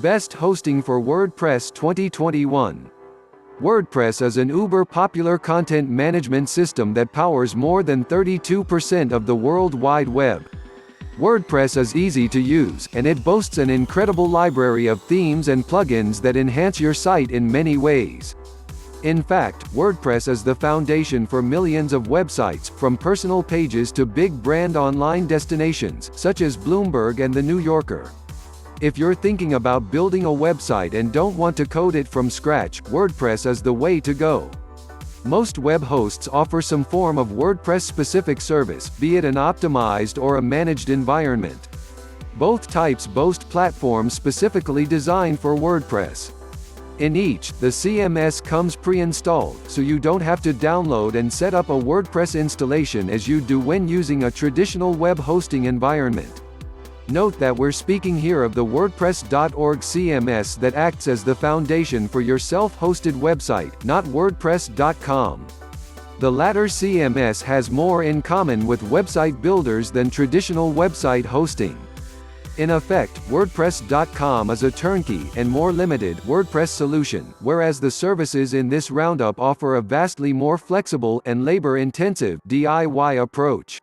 Best hosting for WordPress 2021. WordPress is an uber-popular content management system that powers more than 32% of the World Wide Web. WordPress is easy to use, and it boasts an incredible library of themes and plugins that enhance your site in many ways. In fact, WordPress is the foundation for millions of websites, from personal pages to big brand online destinations, such as Bloomberg and The New Yorker. If you're thinking about building a website and don't want to code it from scratch, WordPress is the way to go. Most web hosts offer some form of WordPress-specific service, be it an optimized or a managed environment. Both types boast platforms specifically designed for WordPress. In each, the CMS comes pre-installed, so you don't have to download and set up a WordPress installation as you do when using a traditional web hosting environment. Note that we're speaking here of the WordPress.org CMS that acts as the foundation for your self-hosted website, not WordPress.com. The latter CMS has more in common with website builders than traditional website hosting. In effect, WordPress.com is a turnkey and more limited WordPress solution, whereas the services in this roundup offer a vastly more flexible and labor-intensive DIY approach.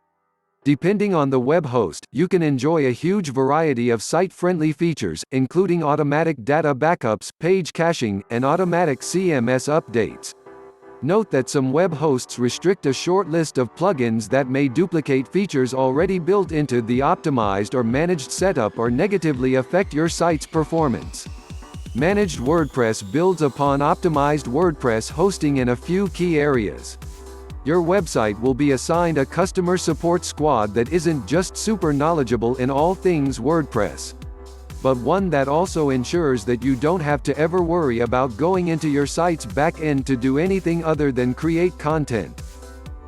Depending on the web host, you can enjoy a huge variety of site-friendly features, including automatic data backups, page caching, and automatic CMS updates. Note that some web hosts restrict a short list of plugins that may duplicate features already built into the optimized or managed setup or negatively affect your site's performance. Managed WordPress builds upon optimized WordPress hosting in a few key areas. Your website will be assigned a customer support squad that isn't just super knowledgeable in all things WordPress, but one that also ensures that you don't have to ever worry about going into your site's back end to do anything other than create content.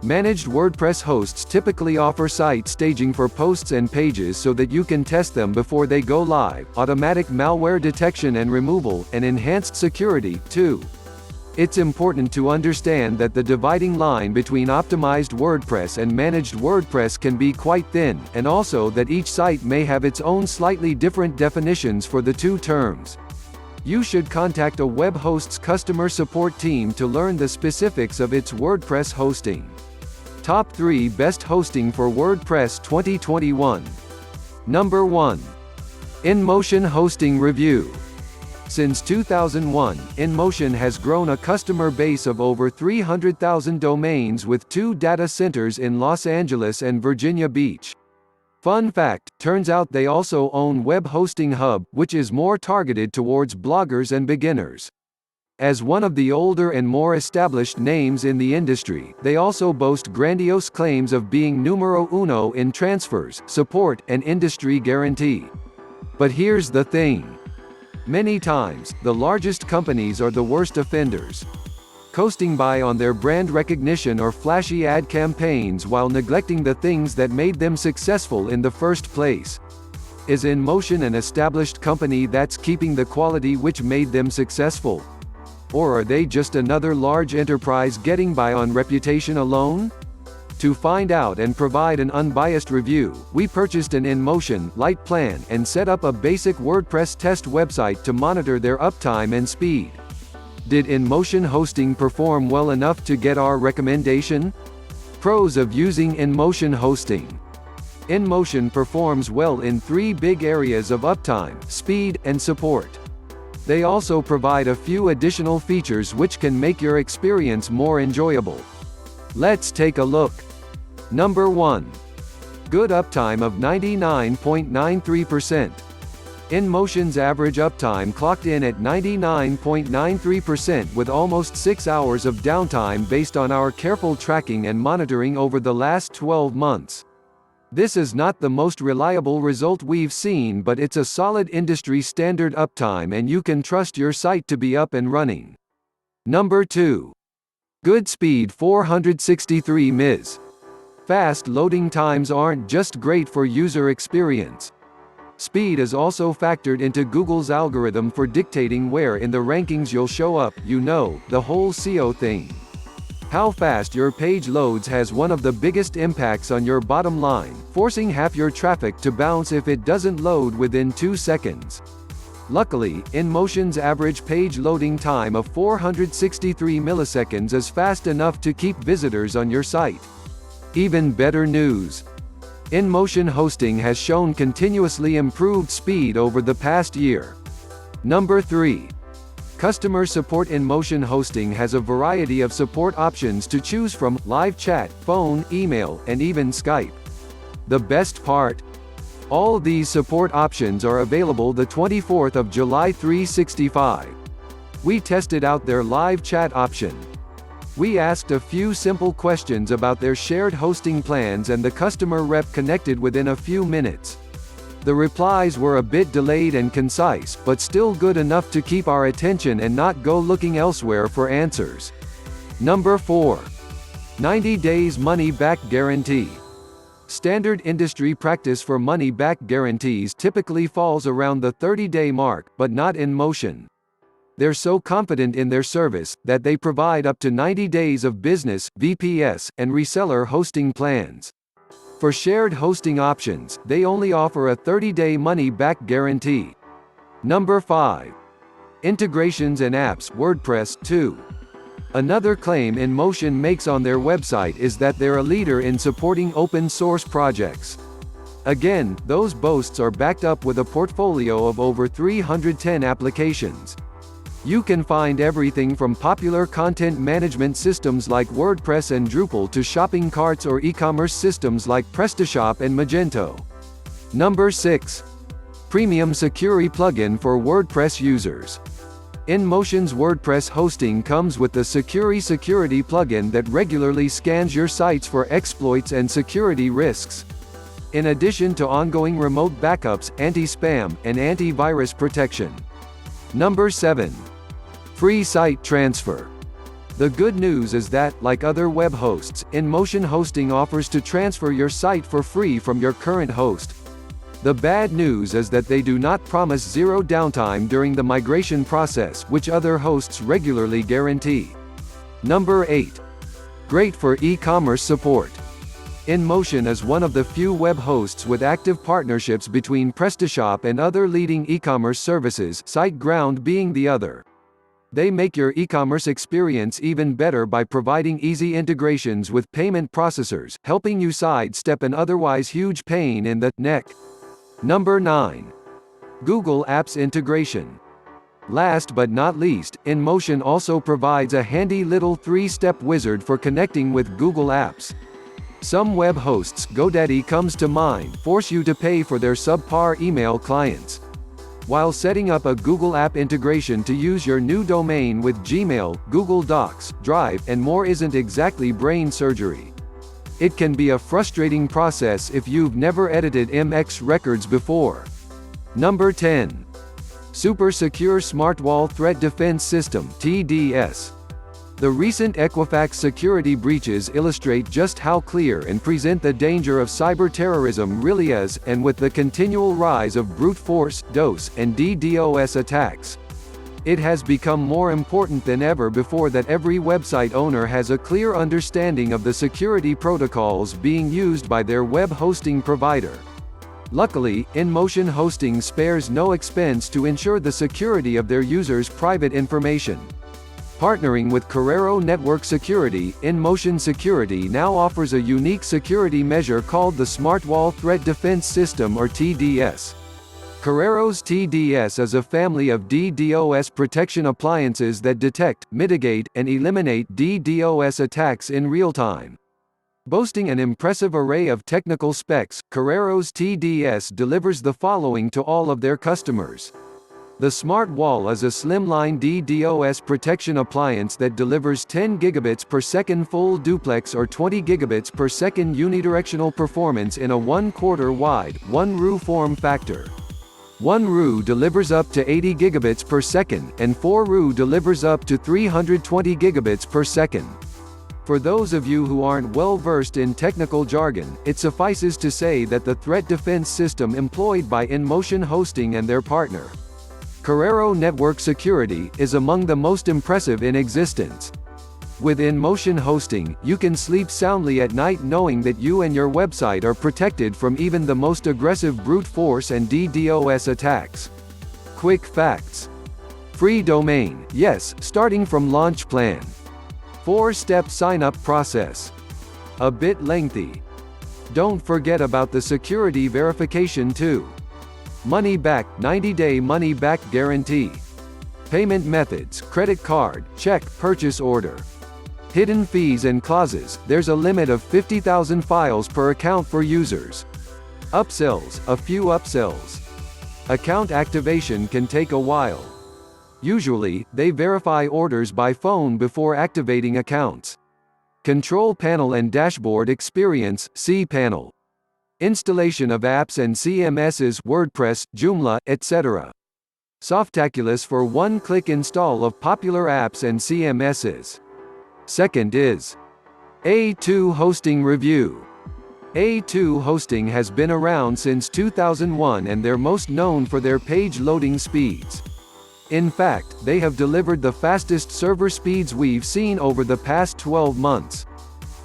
Managed WordPress hosts typically offer site staging for posts and pages so that you can test them before they go live, automatic malware detection and removal, and enhanced security, too. It's important to understand that the dividing line between optimized WordPress and managed WordPress can be quite thin, and also that each site may have its own slightly different definitions for the two terms. You should contact a web host's customer support team to learn the specifics of its WordPress hosting. Top 3 Best Hosting for WordPress 2021. Number 1. InMotion Hosting Review. Since 2001, InMotion has grown a customer base of over 300,000 domains with 2 data centers in Los Angeles and Virginia Beach. Fun fact, turns out they also own Web Hosting Hub, which is more targeted towards bloggers and beginners. As one of the older and more established names in the industry, they also boast grandiose claims of being numero uno in transfers, support, and industry guarantee. But here's the thing. Many times, the largest companies are the worst offenders, coasting by on their brand recognition or flashy ad campaigns while neglecting the things that made them successful in the first place. Is InMotion an established company that's keeping the quality which made them successful? Or are they just another large enterprise getting by on reputation alone? To find out and provide an unbiased review, we purchased an InMotion Lite plan and set up a basic WordPress test website to monitor their uptime and speed. Did InMotion hosting perform well enough to get our recommendation? Pros of using InMotion hosting. InMotion performs well in 3 big areas of uptime, speed, and support. They also provide a few additional features which can make your experience more enjoyable. Let's take a look. Number 1. Good uptime of 99.93%. InMotion's average uptime clocked in at 99.93% with almost 6 hours of downtime based on our careful tracking and monitoring over the last 12 months. This is not the most reliable result we've seen, but it's a solid industry standard uptime and you can trust your site to be up and running. Number 2. Good speed 463 ms. Fast loading times aren't just great for user experience. Speed is also factored into Google's algorithm for dictating where in the rankings you'll show up, the whole SEO thing. How fast your page loads has one of the biggest impacts on your bottom line, forcing half your traffic to bounce if it doesn't load within 2 seconds. Luckily, InMotion's average page loading time of 463 milliseconds is fast enough to keep visitors on your site. Even better news. InMotion hosting has shown continuously improved speed over the past year. Number 3. Customer support. InMotion hosting has a variety of support options to choose from: live chat, phone, email, and even Skype. The best part? All these support options are available the 24th of July 365. We tested out their live chat option. We asked a few simple questions about their shared hosting plans and the customer rep connected within a few minutes. The replies were a bit delayed and concise, but still good enough to keep our attention and not go looking elsewhere for answers. Number 4. 90 days money-back guarantee. Standard industry practice for money-back guarantees typically falls around the 30-day mark, but not InMotion. They're so confident in their service, that they provide up to 90 days of business, VPS, and reseller hosting plans. For shared hosting options, they only offer a 30-day money-back guarantee. Number 5. Integrations and apps. WordPress 2. Another claim InMotion makes on their website is that they're a leader in supporting open-source projects. Again, those boasts are backed up with a portfolio of over 310 applications. You can find everything from popular content management systems like WordPress and Drupal to shopping carts or e-commerce systems like PrestaShop and Magento. Number 6. Premium Security plugin for WordPress users. InMotion's WordPress hosting comes with the Security plugin that regularly scans your sites for exploits and security risks. In addition to ongoing remote backups, anti-spam, and antivirus protection. Number 7. Free site transfer. The good news is that, like other web hosts, InMotion hosting offers to transfer your site for free from your current host. The bad news is that they do not promise zero downtime during the migration process, which other hosts regularly guarantee. Number 8. Great for e-commerce support. InMotion is one of the few web hosts with active partnerships between PrestaShop and other leading e-commerce services, SiteGround being the other. They make your e-commerce experience even better by providing easy integrations with payment processors, helping you sidestep an otherwise huge pain in the neck. Number 9. Google Apps integration. Last but not least, InMotion also provides a handy little 3-step wizard for connecting with Google Apps. Some web hosts, GoDaddy comes to mind, force you to pay for their subpar email clients. While setting up a Google App integration to use your new domain with Gmail, Google Docs, Drive, and more isn't exactly brain surgery. It can be a frustrating process if you've never edited MX records before. Number 10. Super Secure SmartWall Threat Defense System (TDS). The recent Equifax security breaches illustrate just how clear and present the danger of cyber terrorism really is, and with the continual rise of brute force, DOS, and DDoS attacks, it has become more important than ever before that every website owner has a clear understanding of the security protocols being used by their web hosting provider. Luckily, InMotion hosting spares no expense to ensure the security of their users' private information. Partnering with Correro Network Security, InMotion Security now offers a unique security measure called the SmartWall Threat Defense System or TDS. Correro's TDS is a family of DDoS protection appliances that detect, mitigate, and eliminate DDoS attacks in real time. Boasting an impressive array of technical specs, Correro's TDS delivers the following to all of their customers. The SmartWall is a slimline DDoS protection appliance that delivers 10 gigabits per second full duplex or 20 gigabits per second unidirectional performance in a 1/4 wide, 1RU form factor. 1RU delivers up to 80 gigabits per second, and 4RU delivers up to 320 gigabits per second. For those of you who aren't well versed in technical jargon, it suffices to say that the threat defense system employed by InMotion Hosting and their partner, Correro Network Security, is among the most impressive in existence. With InMotion Hosting, you can sleep soundly at night knowing that you and your website are protected from even the most aggressive brute force and DDoS attacks. Quick facts. Free domain, yes, starting from launch plan. 4-step sign-up process. A bit lengthy. Don't forget about the security verification too. Money back, 90-day money back guarantee. Payment methods, credit card, check, purchase order. Hidden fees and clauses, there's a limit of 50,000 files per account for users. Upsells, a few upsells. Account activation can take a while. Usually, they verify orders by phone before activating accounts. Control panel and dashboard experience, cPanel. Installation of apps and CMSs, WordPress, Joomla, etc. Softaculous for one-click install of popular apps and CMSs. Second is A2 Hosting Review. A2 Hosting has been around since 2001 and they're most known for their page loading speeds. In fact, they have delivered the fastest server speeds we've seen over the past 12 months.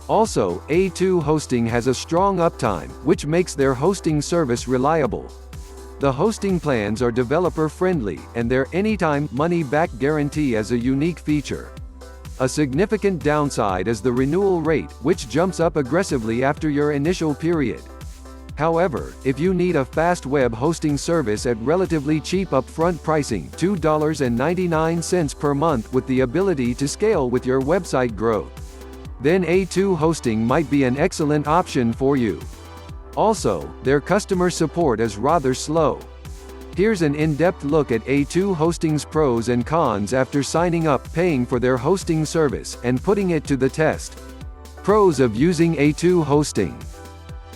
Also, A2 Hosting has a strong uptime, which makes their hosting service reliable. The hosting plans are developer-friendly, and their anytime money-back guarantee is a unique feature. A significant downside is the renewal rate, which jumps up aggressively after your initial period. However, if you need a fast web hosting service at relatively cheap upfront pricing, $2.99 per month with the ability to scale with your website growth, then A2 Hosting might be an excellent option for you. Also, their customer support is rather slow. Here's an in-depth look at A2 Hosting's pros and cons after signing up, paying for their hosting service, and putting it to the test. Pros of using A2 Hosting.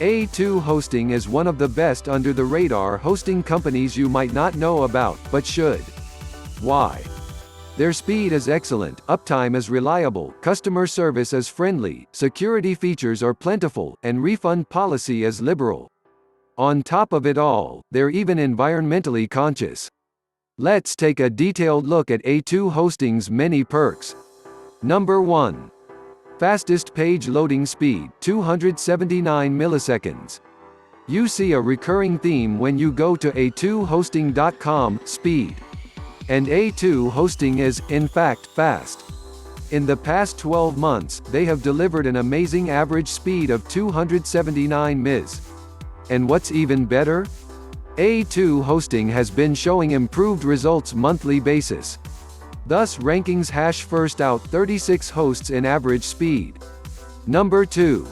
A2 Hosting is one of the best under-the-radar hosting companies you might not know about, but should. Why? Their speed is excellent, uptime is reliable, customer service is friendly, security features are plentiful, and refund policy is liberal. On top of it all, they're even environmentally conscious. Let's take a detailed look at A2 Hosting's many perks. Number 1. Fastest page loading speed, 279 milliseconds. You see a recurring theme when you go to a2hosting.com, speed. And A2 Hosting is, in fact, fast. In the past 12 months, they have delivered an amazing average speed of 279 ms. And what's even better? A2 Hosting has been showing improved results monthly basis. Thus rankings hash first out 36 hosts in average speed. Number 2.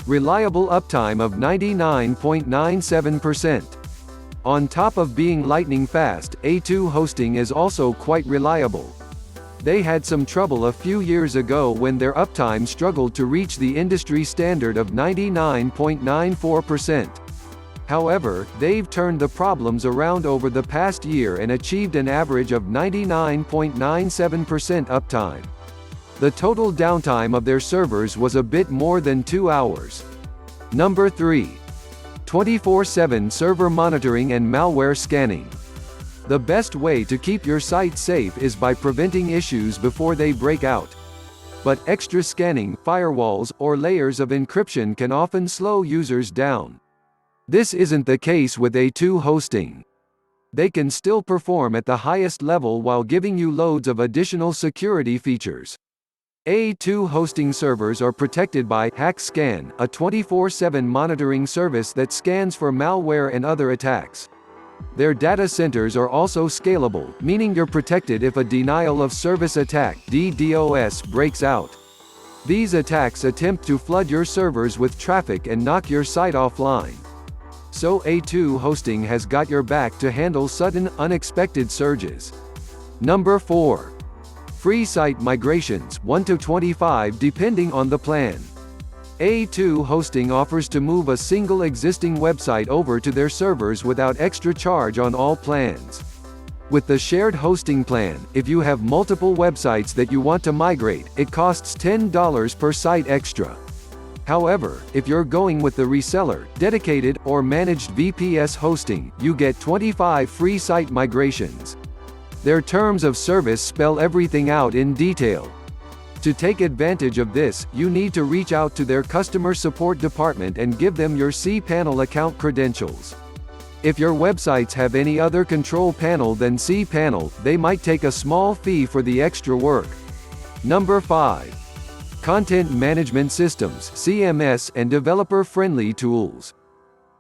Reliable uptime of 99.97%. On top of being lightning fast, A2 Hosting is also quite reliable. They had some trouble a few years ago when their uptime struggled to reach the industry standard of 99.94%. However, they've turned the problems around over the past year and achieved an average of 99.97% uptime. The total downtime of their servers was a bit more than 2 hours. Number 3. 24/7 server monitoring and malware scanning. The best way to keep your site safe is by preventing issues before they break out. But extra scanning, firewalls, or layers of encryption can often slow users down. This isn't the case with A2 Hosting. They can still perform at the highest level while giving you loads of additional security features. A2 Hosting servers are protected by HackScan, a 24/7 monitoring service that scans for malware and other attacks. Their data centers are also scalable, meaning you're protected if a denial of service attack (DDoS) breaks out. These attacks attempt to flood your servers with traffic and knock your site offline. So A2 Hosting has got your back to handle sudden, unexpected surges. Number 4. Free site migrations, 1 to 25 depending on the plan. A2 Hosting offers to move a single existing website over to their servers without extra charge on all plans. With the shared hosting plan, if you have multiple websites that you want to migrate, it costs $10 per site extra. However, if you're going with the reseller, dedicated, or managed VPS hosting, you get 25 free site migrations. Their terms of service spell everything out in detail. To take advantage of this, you need to reach out to their customer support department and give them your cPanel account credentials. If your websites have any other control panel than cPanel, they might take a small fee for the extra work. Number 5. Content Management Systems (CMS) and developer-friendly tools.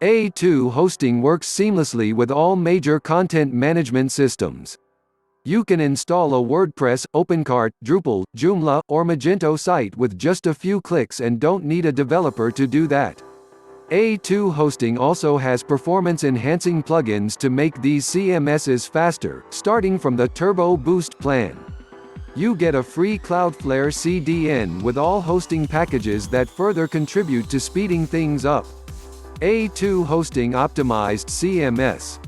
A2 Hosting works seamlessly with all major content management systems. You can install a WordPress, OpenCart, Drupal, Joomla, or Magento site with just a few clicks and don't need a developer to do that. A2 Hosting also has performance-enhancing plugins to make these CMSs faster, starting from the Turbo Boost plan. You get a free Cloudflare CDN with all hosting packages that further contribute to speeding things up. A2 Hosting Optimized CMS.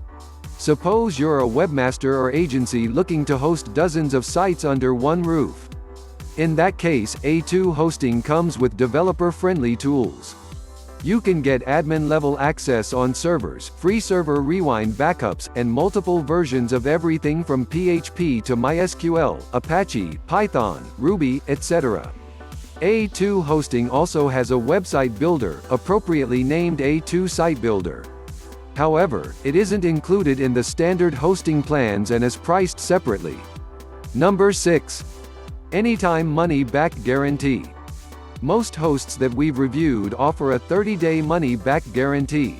Suppose you're a webmaster or agency looking to host dozens of sites under one roof. In that case, A2 Hosting comes with developer-friendly tools. You can get admin-level access on servers, free server rewind backups, and multiple versions of everything from PHP to MySQL, Apache, Python, Ruby, etc. A2 Hosting also has a website builder, appropriately named A2 Site Builder. However, it isn't included in the standard hosting plans and is priced separately. Number 6. Anytime Money-Back Guarantee. Most hosts that we've reviewed offer a 30-day money-back guarantee.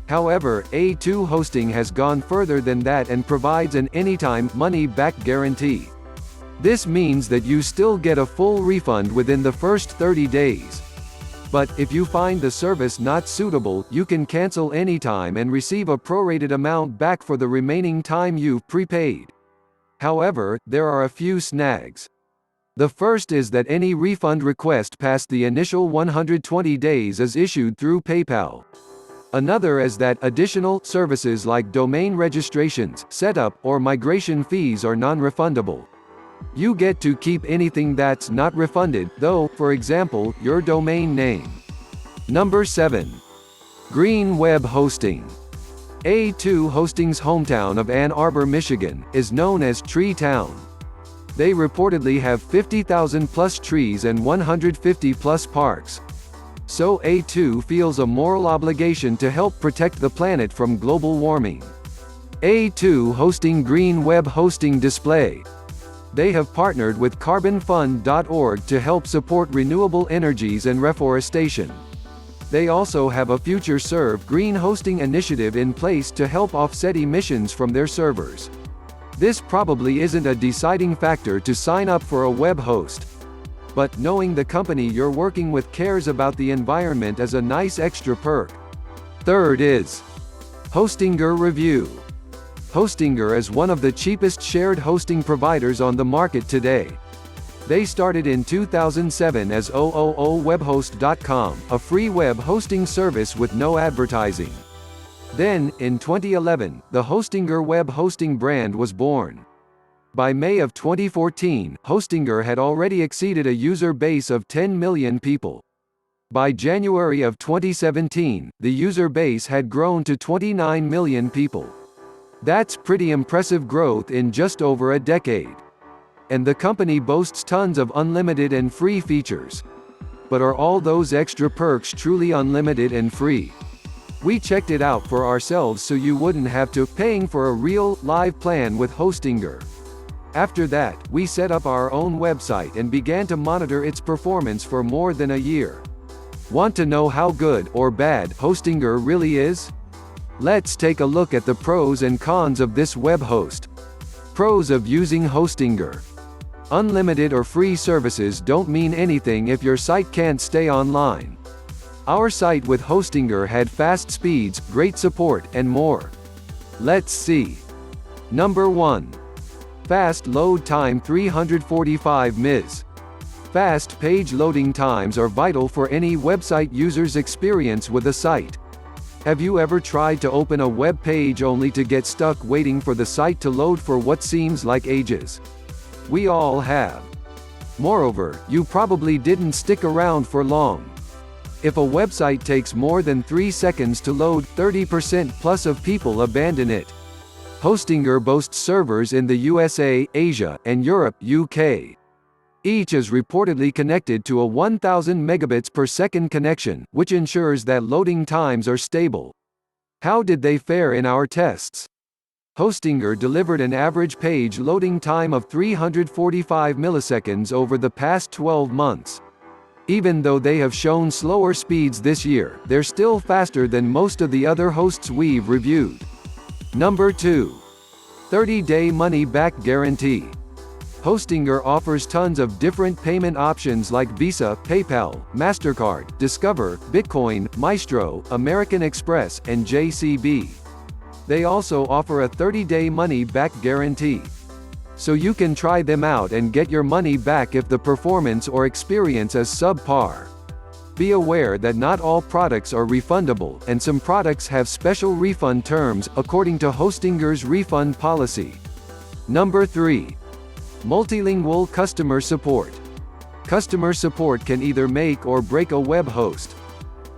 However, A2 Hosting has gone further than that and provides an anytime money-back guarantee. This means that you still get a full refund within the first 30 days. But, if you find the service not suitable, you can cancel anytime and receive a prorated amount back for the remaining time you've prepaid. However, there are a few snags. The first is that any refund request past the initial 120 days is issued through PayPal. Another is that additional services like domain registrations, setup, or migration fees are non-refundable. You get to keep anything that's not refunded, though, for example, your domain name. Number 7. Green Web Hosting. A2 Hosting's hometown of Ann Arbor, Michigan, is known as Tree Town. They reportedly have 50,000 plus trees and 150 plus parks. So A2 feels a moral obligation to help protect the planet from global warming. A2 Hosting Green Web Hosting Display. They have partnered with carbonfund.org to help support renewable energies and reforestation. They also have a FutureServe green hosting initiative in place to help offset emissions from their servers. This probably isn't a deciding factor to sign up for a web host. But knowing the company you're working with cares about the environment is a nice extra perk. Third is Hostinger Review. Hostinger is one of the cheapest shared hosting providers on the market today. They started in 2007 as OOOWebhost.com, a free web hosting service with no advertising. Then, in 2011, the Hostinger web hosting brand was born. By May of 2014, Hostinger had already exceeded a user base of 10 million people. By January of 2017, the user base had grown to 29 million people. That's pretty impressive growth in just over a decade. And the company boasts tons of unlimited and free features. But are all those extra perks truly unlimited and free? We checked it out for ourselves so you wouldn't have to paying for a real, live plan with Hostinger. After that, we set up our own website and began to monitor its performance for more than a year. Want to know how good or bad Hostinger really is? Let's take a look at the pros and cons of this web host. Pros of using Hostinger. Unlimited or free services don't mean anything if your site can't stay online. Our site with Hostinger had fast speeds, great support, and more. Let's see. Number 1. Fast load time 345 ms. Fast page loading times are vital for any website user's experience with a site. Have you ever tried to open a web page only to get stuck waiting for the site to load for what seems like ages? We all have. Moreover, you probably didn't stick around for long. If a website takes more than 3 seconds to load, 30% plus of people abandon it. Hostinger boasts servers in the USA, Asia, and Europe, UK. Each is reportedly connected to a 1000 megabits per second connection, which ensures that loading times are stable. How did they fare in our tests? Hostinger delivered an average page loading time of 345 milliseconds over the past 12 months. Even though they have shown slower speeds this year, they're still faster than most of the other hosts we've reviewed. Number 2. 30-day money-back guarantee. Hostinger offers tons of different payment options like Visa, PayPal, MasterCard, Discover, Bitcoin, Maestro, American Express, and JCB. They also offer a 30-day money-back guarantee. So you can try them out and get your money back if the performance or experience is subpar. Be aware that not all products are refundable, and some products have special refund terms, according to Hostinger's refund policy. Number 3. Multilingual customer support. Customer support can either make or break a web host.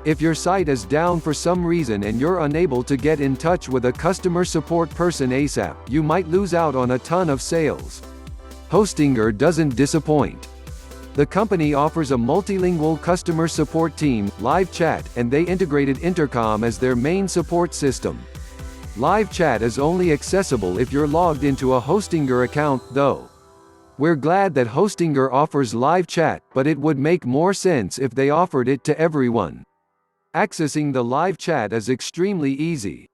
If your site is down for some reason and you're unable to get in touch with a customer support person ASAP, you might lose out on a ton of sales. Hostinger doesn't disappoint. The company offers a multilingual customer support team, live chat, and they integrated intercom as their main support system. Live chat is only accessible if you're logged into a Hostinger account, though. We're glad that Hostinger offers live chat, but it would make more sense if they offered it to everyone. Accessing the live chat is extremely easy.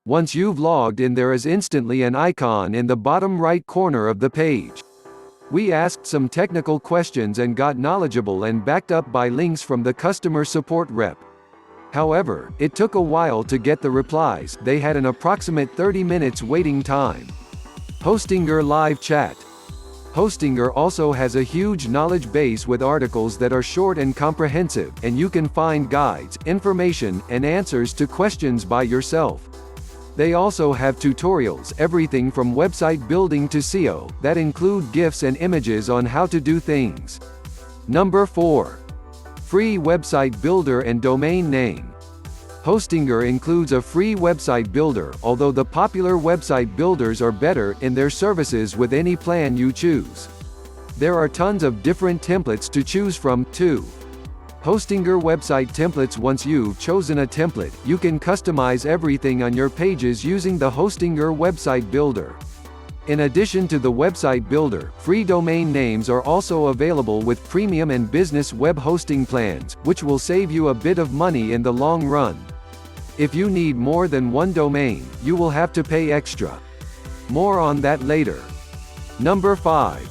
Once you've logged in, there is instantly an icon in the bottom right corner of the page. We asked some technical questions and got knowledgeable and backed up by links from the customer support rep. However, it took a while to get the replies. They had an approximate 30 minutes waiting time. Hostinger Live Chat. Hostinger also has a huge knowledge base with articles that are short and comprehensive, and you can find guides, information, and answers to questions by yourself. They also have tutorials, everything from website building to SEO, that include GIFs and images on how to do things. Number 4. Free website builder and domain name. Hostinger includes a free website builder, although the popular website builders are better in their services with any plan you choose. There are tons of different templates to choose from, too. Hostinger website templates. Once you've chosen a template, you can customize everything on your pages using the Hostinger website builder. In addition to the website builder, free domain names are also available with premium and business web hosting plans, which will save you a bit of money in the long run. If you need more than one domain, you will have to pay extra. More on that later. Number 5.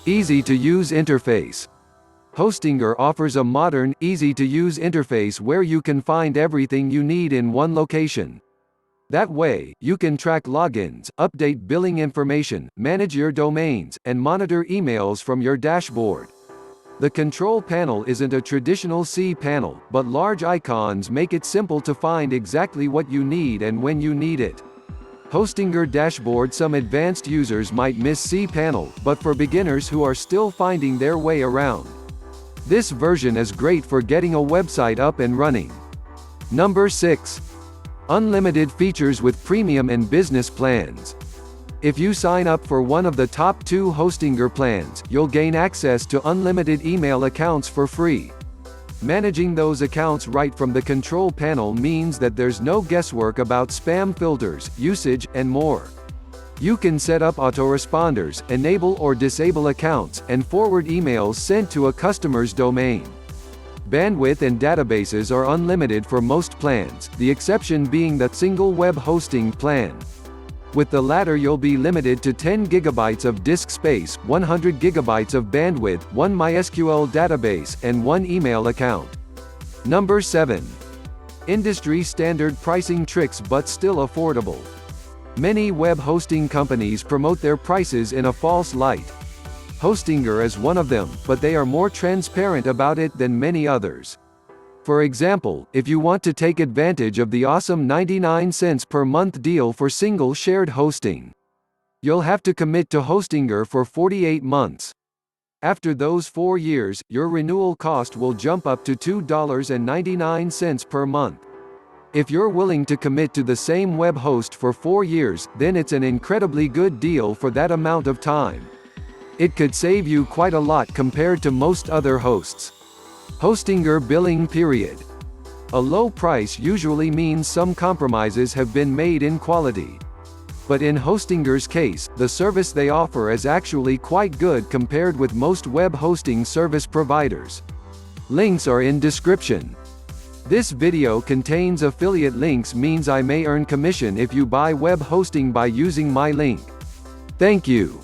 Easy-to-use interface. Hostinger offers a modern, easy-to-use interface where you can find everything you need in one location. That way, you can track logins, update billing information, manage your domains, and monitor emails from your dashboard. The control panel isn't a traditional cPanel, but large icons make it simple to find exactly what you need and when you need it. Hostinger dashboard. Some advanced users might miss cPanel, but for beginners who are still finding their way around, this version is great for getting a website up and running. Number 6. Unlimited features with premium and business plans. If you sign up for one of the top 2 Hostinger plans, you'll gain access to unlimited email accounts for free. Managing those accounts right from the control panel means that there's no guesswork about spam filters, usage, and more. You can set up autoresponders, enable or disable accounts, and forward emails sent to a customer's domain. Bandwidth and databases are unlimited for most plans, the exception being the single web hosting plan. With the latter, you'll be limited to 10 GB of disk space, 100 GB of bandwidth, 1 MySQL database, and 1 email account. Number 7. Industry standard pricing tricks but still affordable. Many web hosting companies promote their prices in a false light. Hostinger is one of them, but they are more transparent about it than many others. For example, if you want to take advantage of the awesome 99 cents per month deal for single shared hosting, you'll have to commit to Hostinger for 48 months. After those 4 years, your renewal cost will jump up to $2.99 per month. If you're willing to commit to the same web host for 4 years, then it's an incredibly good deal for that amount of time. It could save you quite a lot compared to most other hosts. Hostinger billing period. A low price usually means some compromises have been made in quality. But in Hostinger's case, the service they offer is actually quite good compared with most web hosting service providers. Links are in description. This video contains affiliate links, means I may earn commission if you buy web hosting by using my link. Thank you.